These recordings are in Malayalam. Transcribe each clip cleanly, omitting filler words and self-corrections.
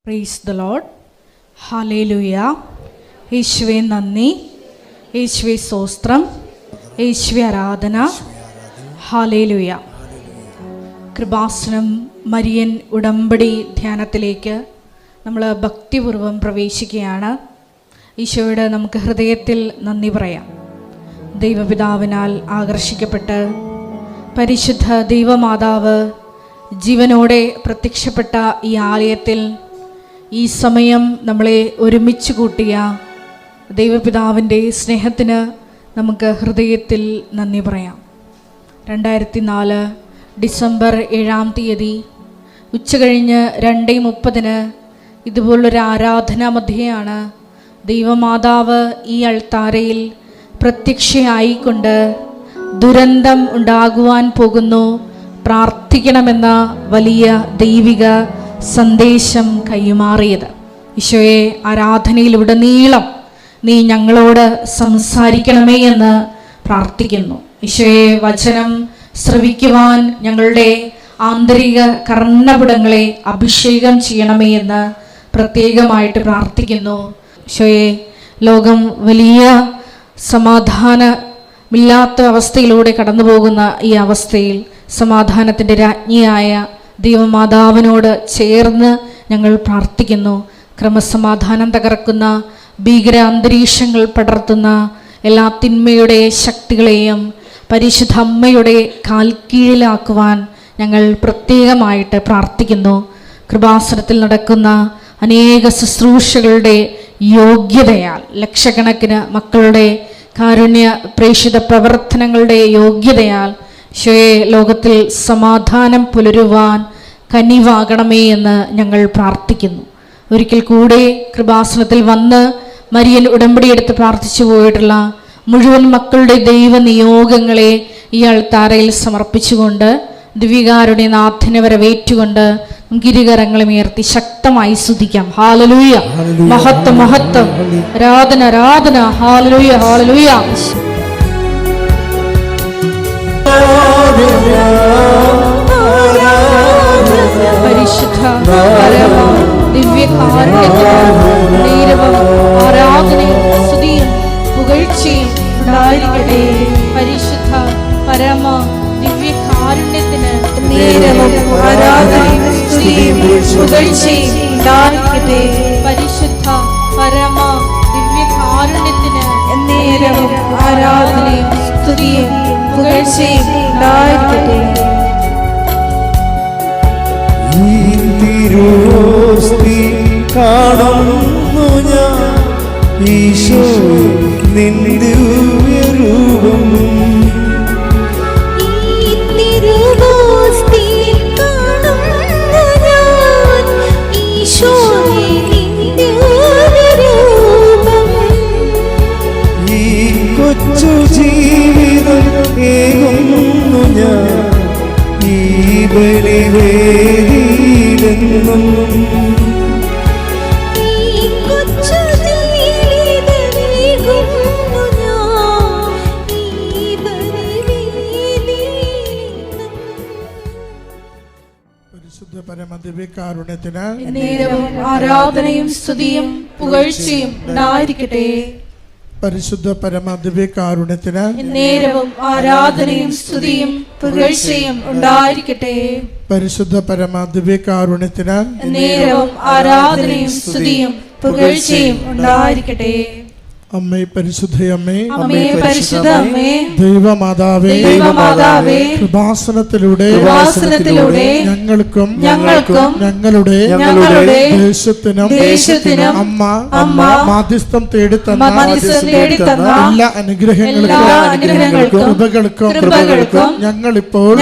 Praise the Lord. ഹല്ലേലൂയ. യേശുവേ നന്ദി, യേശുവേ സ്തോത്രം, യേശുവേ ആരാധന. ഹല്ലേലൂയ. കൃപാസനം മരിയൻ ഉടമ്പടി ധ്യാനത്തിലേക്ക് നമ്മൾ ഭക്തിപൂർവ്വം പ്രവേശിക്കുകയാണ്. ഈശോയുടെ നമുക്ക് ഹൃദയത്തിൽ നന്ദി പറയാം. ദൈവപിതാവിനാൽ ആകർഷിക്കപ്പെട്ട് പരിശുദ്ധ ദൈവമാതാവ് ജീവനോടെ പ്രത്യക്ഷപ്പെട്ട ഈ ആലയത്തിൽ ഈ സമയം നമ്മളെ ഒരുമിച്ച് കൂട്ടിയ ദൈവപിതാവിൻ്റെ സ്നേഹത്തിന് നമുക്ക് ഹൃദയത്തിൽ നന്ദി പറയാം. 2004 ഡിസംബർ 7-ാം തീയതി ഉച്ചകഴിഞ്ഞ് 2:30 ഇതുപോലൊരു ആരാധനാ മധ്യയാണ് ദൈവമാതാവ് ഈ അൾത്താരയിൽ പ്രത്യക്ഷയായിക്കൊണ്ട് ദുരന്തം ഉണ്ടാകുവാൻ പോകുന്നു, പ്രാർത്ഥിക്കണമെന്ന വലിയ ദൈവിക സന്ദേശം കൈമാറിയത്. ഈശോയെ, ആരാധനയിലുടനീളം നീ ഞങ്ങളോട് സംസാരിക്കണമേ എന്ന് പ്രാർത്ഥിക്കുന്നു. ഈശോയെ, വചനം ശ്രവിക്കുവാൻ ഞങ്ങളുടെ ആന്തരിക കർണപുടങ്ങളെ അഭിഷേകം ചെയ്യണമേ എന്ന് പ്രത്യേകമായിട്ട് പ്രാർത്ഥിക്കുന്നു. ഈശോയെ, ലോകം വലിയ സമാധാനമില്ലാത്ത അവസ്ഥയിലൂടെ കടന്നു പോകുന്ന ഈ അവസ്ഥയിൽ സമാധാനത്തിൻ്റെ രാജ്ഞിയായ ദൈവമാതാവിനോട് ചേർന്ന് ഞങ്ങൾ പ്രാർത്ഥിക്കുന്നു. ക്രമസമാധാനം തകർക്കുന്ന ഭീകര അന്തരീക്ഷങ്ങൾ പടർത്തുന്ന എല്ലാ തിന്മയുടെ ശക്തികളെയും പരിശുദ്ധ അമ്മയുടെ കാൽക്കീഴിലാക്കുവാൻ ഞങ്ങൾ പ്രത്യേകമായിട്ട് പ്രാർത്ഥിക്കുന്നു. കൃപാസനത്തിൽ നടക്കുന്ന അനേക ശുശ്രൂഷകളുടെ യോഗ്യതയാൽ ലക്ഷക്കണക്കിന് മക്കളുടെ കാരുണ്യ പ്രേക്ഷിത പ്രവർത്തനങ്ങളുടെ യോഗ്യതയാൽ ഈശോയെ, ലോകത്തിൽ സമാധാനം പുലരുവാൻ കനിവാകണമേ എന്ന് ഞങ്ങൾ പ്രാർത്ഥിക്കുന്നു. ഒരിക്കൽ കൂടെ കൃപാസനത്തിൽ വന്ന് മരിയൻ ഉടമ്പടിയെടുത്ത് പ്രാർത്ഥിച്ചു പോയിട്ടുള്ള മുഴുവൻ മക്കളുടെ ദൈവനിയോഗങ്ങളെ ഈ അൾത്താരയിൽ സമർപ്പിച്ചുകൊണ്ട് ദിവികാരുടെ നാഥനെ വരവേറ്റുകൊണ്ട് നമുക്ക് ഇരുകരങ്ങളും ഉയർത്തി ശക്തമായി സ്തുതിക്കാം. ഹല്ലേലൂയ, മഹത്വം മഹത്വം, ആരാധന ആരാധന. Hallelujah hallelujah. പരിശുദ്ധ പരമ ദിവ്യകാരുണ്യത്തിന് നേരവും ആരാധനയും സ്തുതിയും പുകഴ്ചയും ഉണ്ടായിരിക്കട്ടെ. പരിശുദ്ധ പരമ ദിവ്യകാരുണ്യത്തിന് നേരവും ആരാധനയും സ്തുതിയും പുകഴ്ചയും ഉണ്ടായിരിക്കട്ടെ. പരിശുദ്ധ പരമ ദിവ്യകാരുണ്യത്തിന് നേരവും ആരാധനയും സ്തുതിയും പുകഴ്ചയും ഉണ്ടായിരിക്കട്ടെ. ഈ തിരുവോസ്തി കാണുന്നു ഞാൻ, ഈശോ നിൻ ദിവ്യരൂപം. ഈ കൊച്ചു ജീവിതം ഏകുന്നു ഞാൻ ഈ ബലിവേദിയിലെന്നും. പരിശുദ്ധ പരമദിവ്യകാരുണ്യത്തിന് നേരവും ആരാധനയും സ്തുതിയും പുകഴ്ചയും ഉണ്ടായിരിക്കട്ടെ. പരിശുദ്ധ പരമദിവ്യകാരുണ്യത്തിന് നേരവും ആരാധനയും സ്തുതിയും പുകഴ്ചയും ഉണ്ടായിരിക്കട്ടെ. പരിശുദ്ധ പരമദിവ്യകാരുണ്യത്തിന് നേരവും ആരാധനയും സ്തുതിയും പുകഴ്ചയും ഉണ്ടായിരിക്കട്ടെ. അമ്മേ, പരിശുദ്ധയമ്മേ, അമ്മേ, പരിശുദ്ധ അമ്മേ, ദൈവമാതാവേ, ദൈവമാതാവേ, കൃപാസനത്തിലൂടെ ഞങ്ങൾക്കും ഞങ്ങളുടെ ദേശത്തിനും അമ്മ മാധ്യസ്ഥം തേടിത്തന്ന എല്ലാ അനുഗ്രഹങ്ങൾക്കും കൃപകൾക്കും ഞങ്ങളിപ്പോൾ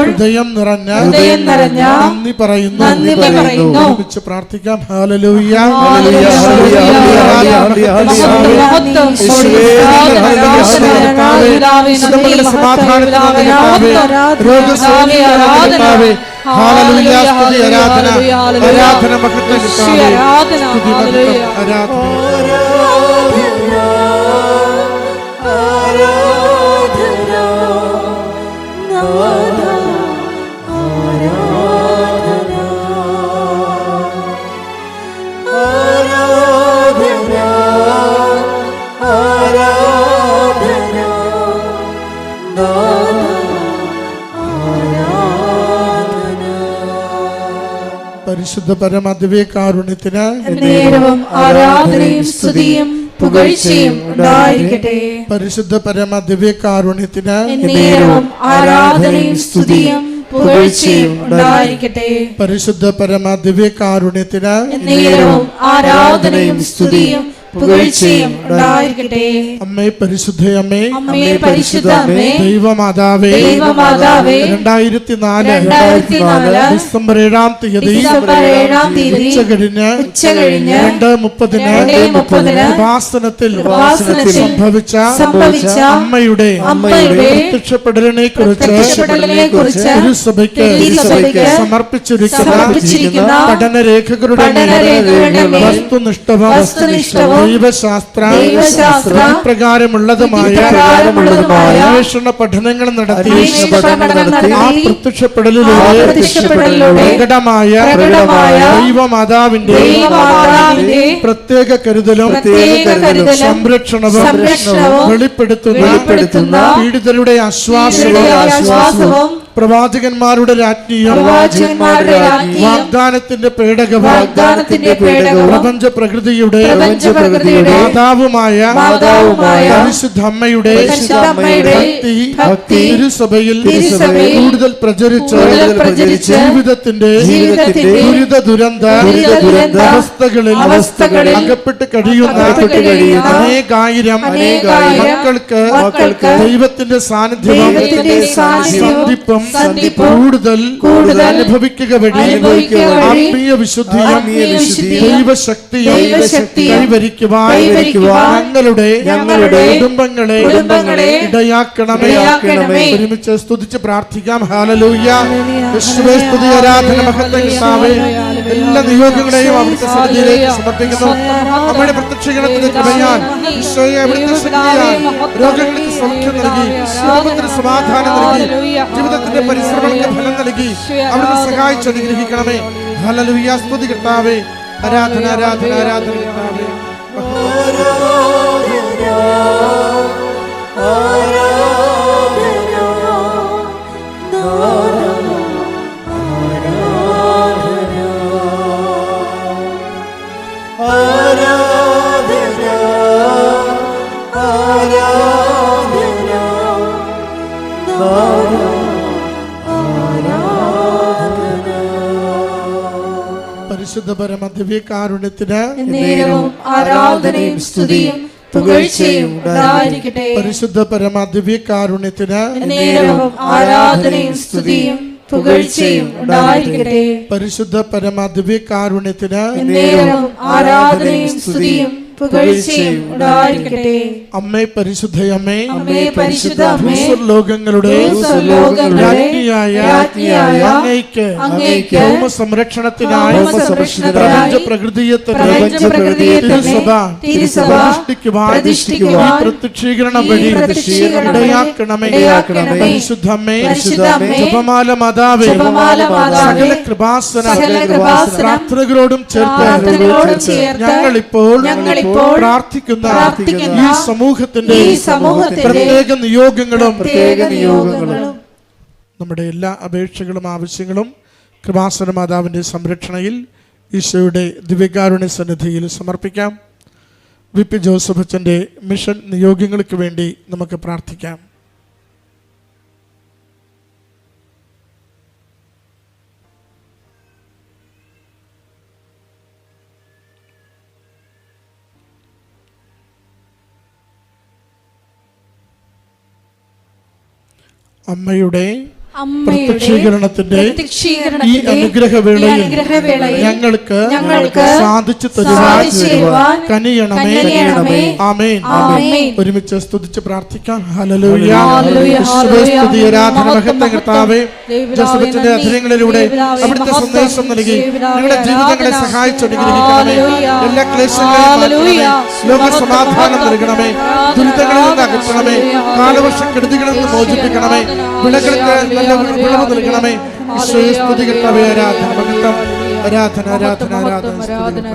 ഹൃദയം നിറഞ്ഞ നന്ദി പറയുന്നു. ഒരുമിച്ച് പ്രാർത്ഥിക്കാം. ഹല്ലേലൂയ. പരിശുദ്ധ പരമദിവ്യകാരുണ്യത്തിന് നേരവും ആരാധനയും സ്തുതിയും പുകഴ്ചയും ഉണ്ടായിരിക്കട്ടെ. പരിശുദ്ധ പരമദിവ്യകാരുണ്യത്തിന് നേരവും ആരാധനയും സ്തുതിയും പുകഴ്ചയും ഉണ്ടായിരിക്കട്ടെ. പരിശുദ്ധ പരമദിവ്യകാരുണ്യത്തിന് നേരവും ആരാധനയും സ്തുതിയും പുകഴ്ചയും ഉണ്ടായിരിക്കട്ടെ. അമ്മേ പരിശുദ്ധ അമ്മേ, അമ്മേ പരിശുദ്ധ അമ്മേ, ദൈവമാതാവേ, ദൈവമാതാവേ, 2004 ഡിസംബർ 7-ാം തീയതി ഉച്ചകഴിഞ്ഞ് 2:30 ഉപാസനത്തിൽ സംഭവിച്ച അമ്മയുടെ പ്രത്യക്ഷപ്പെടലിനെ കുറിച്ച് തിരുസഭയ്ക്ക് സമർപ്പിച്ചിരിക്കുന്ന പഠനരേഖകളുടെ വസ്തുനിഷ്ഠവും ദൈവശാസ്ത്ര പ്രകാരമുള്ളതുമായ അന്വേഷണ പഠനങ്ങൾ നടത്തി ആ പ്രത്യക്ഷപ്പെടലിലൂടെ പ്രകടമായ ദൈവമാതാവിന്റെ പ്രത്യേക കരുതലും സംരക്ഷണവും വെളിപ്പെടുത്തുന്ന പീഡിതരുടെ ആശ്വാസവും പ്രവാചകന്മാരുടെ രാജ്ഞിയും വാഗ്ദാനത്തിന്റെ പേടകവും പ്രപഞ്ച പ്രകൃതിയുടെ മാതാവുമായ പരിശുദ്ധ അമ്മയുടെ ഭക്തി തിരുസഭയിൽ കൂടുതൽ പ്രചരിച്ച് ജീവിതത്തിന്റെ ദുരിത അവസ്ഥകളിൽ അകപ്പെട്ട് കഴിയുന്ന അനേകായിരം മക്കൾക്ക് ദൈവത്തിന്റെ സാന്നിധ്യവും സന്ധിപ്പും കൂടുതൽ അനുഭവിക്കുക വഴി ആത്മീയ വിശുദ്ധിയും ദൈവശക്തിയും കൈവരിക്കുവാൻ ഞങ്ങളുടെ കുടുംബങ്ങളെ ഇടയാക്കണമേ. ഒരുമിച്ച് സ്തുതിച്ച് പ്രാർത്ഥിക്കാം. ഹല്ലേലൂയ. യേശുവേ സ്തുതി, ആരാധന, മഹത്വം കർത്താവേ. എല്ലാ നിയോഗങ്ങളെയും അവിടുത്തെ സന്നിധിയിലേക്ക് സമർപ്പിക്കുന്നു. അമ്മയുടെ പ്രത്യക്ഷീകരണത്തിന്റെ കൃപയാൽ ഈശോയെ അവിടുത്തെ ശക്തിയാൽ രോഗങ്ങൾക്ക് സൗഖ്യം നൽകി, കുടുംബത്തിന് സമാധാനം നൽകി, ജീവിതത്തിന്റെ പരിശ്രമങ്ങൾക്ക് ഫലം നൽകി അവിടുന്ന് സഹായിച്ച് അനുഗ്രഹിക്കണമേ. ഹല്ലേലൂയ. സ്തുതി കർത്താവേ. ആരാധന ആരാധന ആരാധന കർത്താവേ. പരിശുദ്ധ പരമദിവ്യകാരുണ്യത്തിന് നേരവും ആരാധനയും സ്തുതിയും പുകഴ്ചയും ഉണ്ടായിരിക്കട്ടെ. പരിശുദ്ധ പരമദിവ്യകാരുണ്യത്തിന് നേരവും ആരാധനയും സ്തുതിയും പുകഴ്ചയും ഉണ്ടായിരിക്കട്ടെ. പരിശുദ്ധ പരമദിവ്യകാരുണ്യത്തിന് നേരവും ആരാധനയും സ്തുതിയും പുകഴ്ചയും ഉണ്ടായിരിക്കട്ടെ. അമ്മേ പരിശുദ്ധയമ്മേ, അമ്മേ പരിശുദ്ധ അമ്മേ, ലോകങ്ങളുടെ രാജ്ഞിയായ അങ്ങയ്ക്ക് സംരക്ഷണത്തിനായി പ്രപഞ്ച പ്രകൃതിയെ തിരുസഭ പ്രതിഷ്ഠിക്കുവാൻ പ്രത്യക്ഷീകരണം വഴി ഇടയാക്കണമേ. പരിശുദ്ധമ്മേ, ജപമാല മാതാവേ, സകല കൃപാസന പ്രാർത്ഥനകളോടും ചേർത്ത് ഞങ്ങളിപ്പോൾ പ്രാർത്ഥിക്കുന്ന ഈ സമൂഹത്തിന്റെ പ്രത്യേക നിയോഗങ്ങളും നമ്മുടെ എല്ലാ അപേക്ഷകളും ആവശ്യങ്ങളും കൃപാസന മാതാവിന്റെ സംരക്ഷണയിൽ ഈശോയുടെ ദിവ്യകാരുണ്യ സന്നിധിയിൽ സമർപ്പിക്കാം. വി.പി. ജോസഫ് അച്ഛൻ്റെ മിഷൻ നിയോഗങ്ങൾക്ക് വേണ്ടി നമുക്ക് പ്രാർത്ഥിക്കാം. അമ്മയുടെ പ്രത്യക്ഷീകരണത്തിന്റെ ഈ അനുഗ്രഹവേളയിൽ ഞങ്ങൾക്ക് സാധിച്ചു തരുവാൻ കനിയണമേ. ആമേൻ. ഒരുമിച്ച് സ്തുതിച്ച് പ്രാർത്ഥിക്കാം. ഹല്ലേലൂയ. സ്തുതി, ആരാധന, മഹത്വം കർത്താവേ. ജോസഫിന്റെ അധരങ്ങളിലൂടെ അവിടുത്തെ സന്ദേശം നൽകി ഞങ്ങളുടെ ജീവിതങ്ങളെ സഹായിച്ചു അനുഗ്രഹിക്കണമേ. എല്ലാ ക്ലേശങ്ങളെയും ലോക സമാധാനം നൽകണമേ. ദുരിതങ്ങളിൽ നിന്ന് അകറ്റണമേ. കാലവർഷ കെടുതികളിൽ നിന്ന് മോചിപ്പിക്കണമേ. വിളകൾക്ക് നല്ല വിളവ് നൽകണമേ. ഈശോയെ സ്തുതി കർത്താവേ. ആരാധന, മഹത്വം, ആരാധന ആരാധന ആരാധന ആരാധന.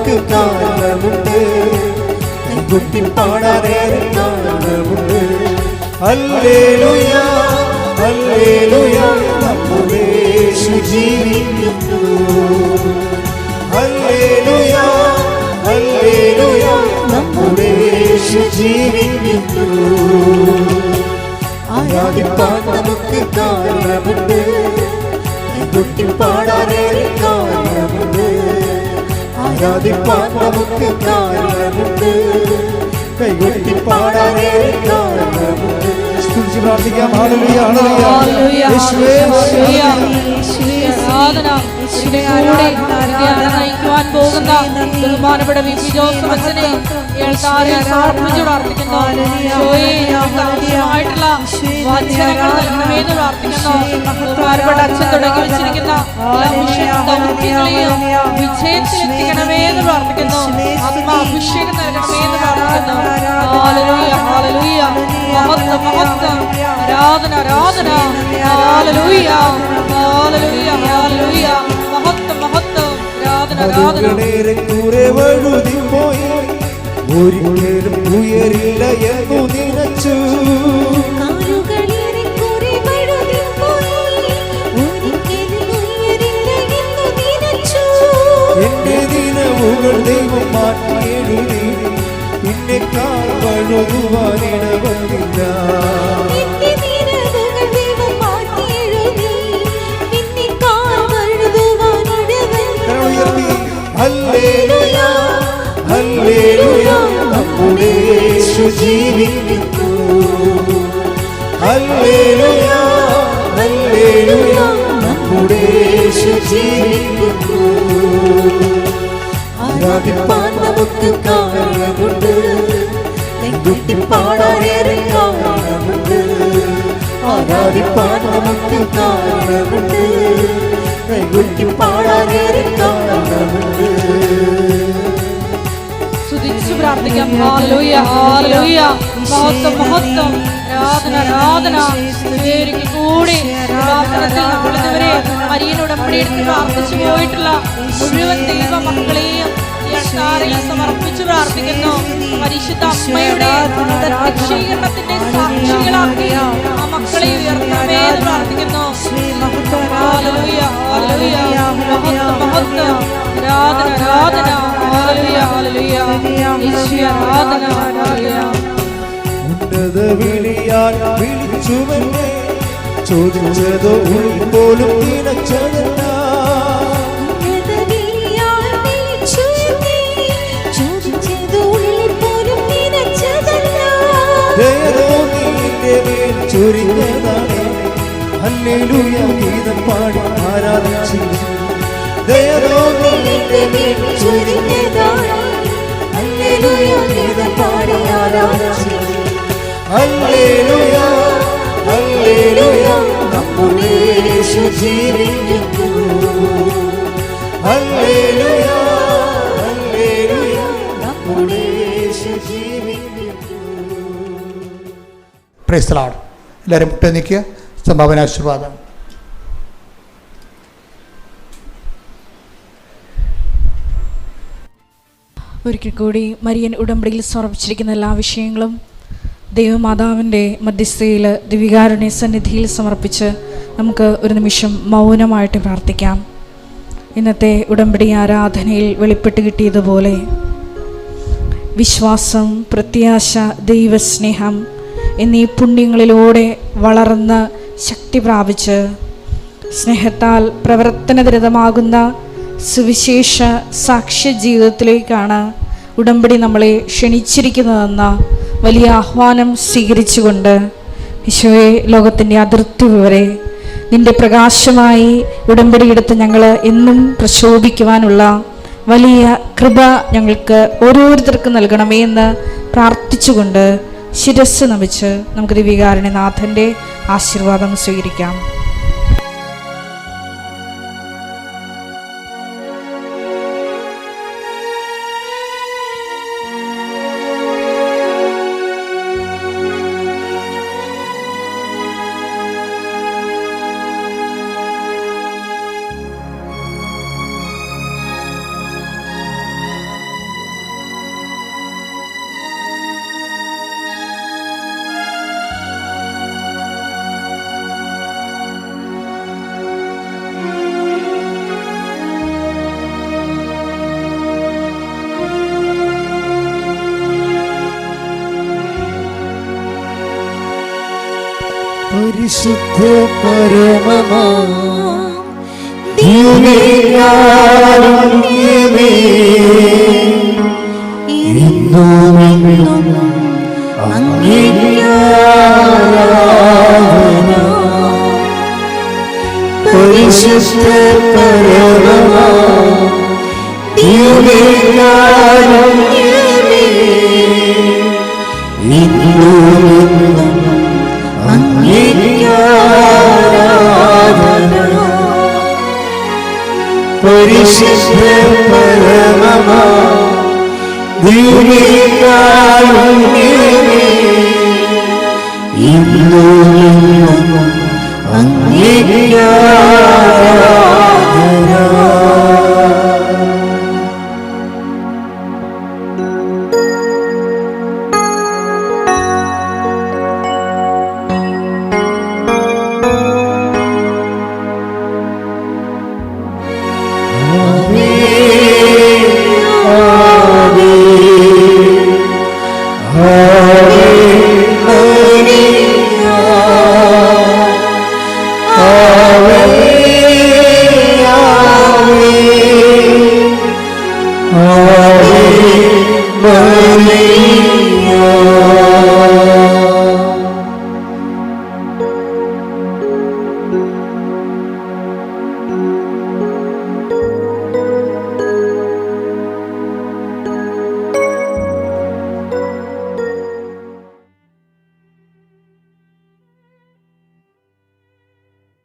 നമുക്ക് കാരണമുണ്ട്, കൈകൊട്ടി പാടാനേറെ കാരണമുണ്ട്. ഹല്ലേലൂയ ഹല്ലേലൂയ നമ്മുടെ യേശു ജീവിക്കുന്നു. ഹല്ലേലൂയ ഹല്ലേലൂയ നമ്മുടെ യേശു ജീവിക്കുന്നു. ആരാധിപ്പാൻ നമുക്ക് കാരണമുണ്ട്, കൈകൊട്ടി പാടാനേറെ കാരണമുണ്ട്. ആരാധിപ്പാൻ നമുക്ക് കാരണമുണ്ട്, കൈകൊട്ടി പാടാനേറെ കാരണമുണ്ട്. സ്തുതിച്ച് പ്രാർത്ഥിക്കാം. ഹല്ലേലൂയ ഹല്ലേലൂയ യേശുവേ നയിക്കുവാൻ പോകുന്ന ബഹുമാനപ്പെട്ട വി.പി. ജോസഫ് അച്ഛനെ സമർപ്പിച്ചു പ്രാർത്ഥിക്കുന്നു. ആവശ്യമായിട്ടുള്ള വചനങ്ങൾ നൽകണമെന്ന് പ്രാർത്ഥിക്കുന്നു. ബഹുമാനപ്പെട്ട അച്ഛൻ തുടങ്ങി വെച്ചിരിക്കുന്ന ദൗത്യങ്ങളെയും വിജയത്തിലെത്തിക്കണമെന്ന് പ്രാർത്ഥിക്കുന്നു. ആത്മാഭിഷേകം നൽകണമെന്ന് പ്രാർത്ഥിക്കുന്നു. ഹല്ലേലൂയ ഹല്ലേലൂയ മഹത്വം മഹത്വം ആരാധന ആരാധന ഹല്ലേലൂയ ഹല്ലേലൂയ ഹല്ലേലൂയ മഹത്വം മഹത്വം ആരാധന ആരാധന. വഴുതിപ്പോയി ഒരിക്കലും ഉയരില്ല എന്നു നിനച്ചു. എന്റെ ദിനവുകൾ ദൈവം മാറ്റിയെഴുതി, പിന്നെക്കാൾ വഴുതുവാനിടവന്നില്ല. ഹല്ലേലൂയ ഹല്ലേലൂയ നമ്മുടെ യേശു ജീവിക്കുന്നു. ഹല്ലേലൂയ ഹല്ലേലൂയ നമ്മുടെ യേശു ജീവിക്കുന്നു. ആരാധിപ്പാൻ നമുക്ക് കാരണമുണ്ട്, കൈകൊട്ടി പാടാനേറെ കാരണമുണ്ട്. ആരാധിപ്പാൻ നമുക്ക് കാരണമുണ്ട്, കൈകൊട്ടി പാടാനേറെ കാരണമുണ്ട്. സ്തുതിച്ചു പ്രാർത്ഥിക്കാം. ഹല്ലേലൂയ ഹല്ലേലൂയ മഹത്വം മഹത്വം ആരാധന ആരാധന. ഒരിക്കൽ കൂടി പ്രാർത്ഥനത്തിൽ നമ്മളിതുവരെ അരിയനുടമ്പടിയെടുത്ത് പ്രാർത്ഥിച്ചു പോയിട്ടുള്ള മുഴുവൻ ദൈവ മക്കളെയും യാത്രയിൽ സമർപ്പിച്ചു പ്രാർത്ഥിക്കുന്നു. പരിശുദ്ധ അമ്മയുടെ പ്രത്യക്ഷീകരണത്തിന്റെ സാക്ഷികളാക്കി ആ മക്കളെ ഉയർത്തണമെന്ന് പ്രാർത്ഥിക്കുന്നു. ഹല്ലേലൂയ ഹല്ലേലൂയ മഹത്വം മഹത്വം ആരാധന ആരാധന ഹല്ലേലൂയ ഹല്ലേലൂയ യേശുവേ ആരാധന ആരാധന. ഉന്നത വിളിയാൽ വിളിച്ചുവെന്നെ, ചോദിച്ചതോ പോലും നിനച്ചതല്ല. ചൊരിഞ്ഞതാണ് ഹല്ലേലൂയ ഗീതം പാടി ആരാധിച്ചു. ദയതോന്നിന്റെ മേൽ ചൊരിഞ്ഞതാണ് ഹല്ലേലൂയ ഗീതം പാടി ആരാധിച്ചു. ഹല്ലേലൂയ ഹല്ലേലൂയ നമ്മുടെ യേശു ജീവിക്കുന്നു. ഹല്ലേലൂയ ഹല്ലേലൂയ നമ്മുടെ യേശു ജീവിക്കുന്നു. Praise the Lord. എല്ലാവരും മുട്ട നിൽക്കുക. സംഭാവന ആശീർവാദം. ഒരിക്കൽ കൂടി മരിയൻ ഉടമ്പടിയിൽ സമർപ്പിച്ചിരിക്കുന്ന എല്ലാ വിഷയങ്ങളും ദൈവമാതാവിൻ്റെ മധ്യസ്ഥയിൽ ദിവികാരുണ്യ സന്നിധിയിൽ സമർപ്പിച്ച് നമുക്ക് ഒരു നിമിഷം മൗനമായിട്ട് പ്രാർത്ഥിക്കാം. ഇന്നത്തെ ഉടമ്പടി ആരാധനയിൽ വെളിപ്പെട്ട് കിട്ടിയതുപോലെ വിശ്വാസം, പ്രത്യാശ, ദൈവസ്നേഹം എന്നീ പുണ്യങ്ങളിലൂടെ വളർന്ന് ശക്തി പ്രാപിച്ച് സ്നേഹത്താൽ പ്രവർത്തനനിരതമാകുന്ന സുവിശേഷ സാക്ഷ്യ ജീവിതത്തിലേക്കാണ് ഉടമ്പടി നമ്മളെ ക്ഷണിച്ചിരിക്കുന്നതെന്ന വലിയ ആഹ്വാനം സ്വീകരിച്ചുകൊണ്ട് ഈശോയെ, ലോകത്തിൻ്റെ അതിർത്തി വരെ നിൻ്റെ പ്രകാശമായി ഉടമ്പടിയെടുത്ത് ഞങ്ങൾ എന്നും പ്രശോഭിക്കുവാനുള്ള വലിയ കൃപ ഞങ്ങൾക്ക് ഓരോരുത്തർക്കും നൽകണമേ എന്ന് പ്രാർത്ഥിച്ചുകൊണ്ട് ശിരസ്സ് നമിച്ച് നമുക്ക് ദിവികാരുണ്യനാഥൻ്റെ ആശീർവാദം സ്വീകരിക്കാം. പരിശുദ്ധ പരമമാ ദിവ്യകാരുണ്യമേ, എന്നും എന്നും അങ്ങേക്ക് ആരാധന. പരിശുദ്ധ പരമമാ ദിവ്യകാരുണ്യമേ, എന്നും എന്നും അങ്ങേക്ക് ആരാധന. പരിശുദ്ധ പരമമാ ദിവ്യകാരുണ്യമേ, എന്നും എന്നും അങ്ങേക്ക് ആരാധന. Maria.